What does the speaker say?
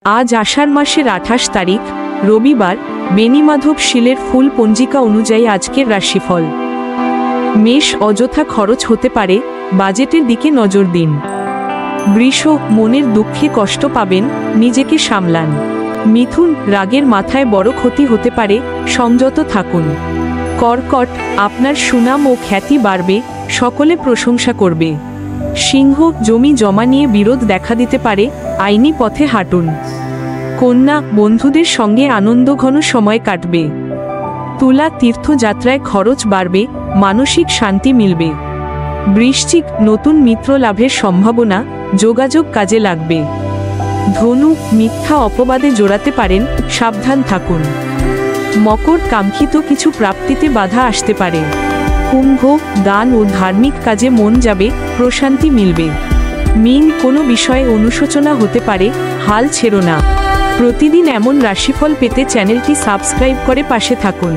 আজ আষাঢ় মাসের 28 তারিখ রবিবার। বেণীমাধব শীলের ফুল পঞ্জিকা অনুযায়ী আজকের রাশিফল। মেষ, অযথা খরচ হতে পারে, বাজেটের দিকে নজর দিন। বৃষ, মনের দুঃখে কষ্ট পাবেন, নিজেকে সামলান। মিথুন, রাগের মাথায় বড় ক্ষতি হতে পারে, সংযত থাকুন। কর্কট, আপনার সুনাম ও খ্যাতি বাড়বে, সকলে প্রশংসা করবে। সিংহ, জমি জমা নিয়ে বিরোধ দেখা দিতে পারে, আইনি পথে হাঁটুন। কন্যা, বন্ধুদের সঙ্গে আনন্দঘন সময় কাটবে। তুলা, তীর্থযাত্রায় খরচ বাড়বে, মানসিক শান্তি মিলবে। বৃশ্চিক, নতুন মিত্র লাভের সম্ভাবনা, যোগাযোগ কাজে লাগবে। ধনু, মিথ্যা অপবাদে জড়াতে পারেন, সাবধান থাকুন। মকর, কাঙ্ক্ষিত কিছু প্রাপ্তিতে বাধা আসতে পারে। কুম্ভ, দান ও ধার্মিক কাজে মন যাবে, প্রশান্তি মিলবে। মীন, কোনো বিষয়ে অনুশোচনা হতে পারে, হাল ছেড়ো না। প্রতিদিন এমন রাশিফল পেতে চ্যানেলটি সাবস্ক্রাইব করে পাশে থাকুন।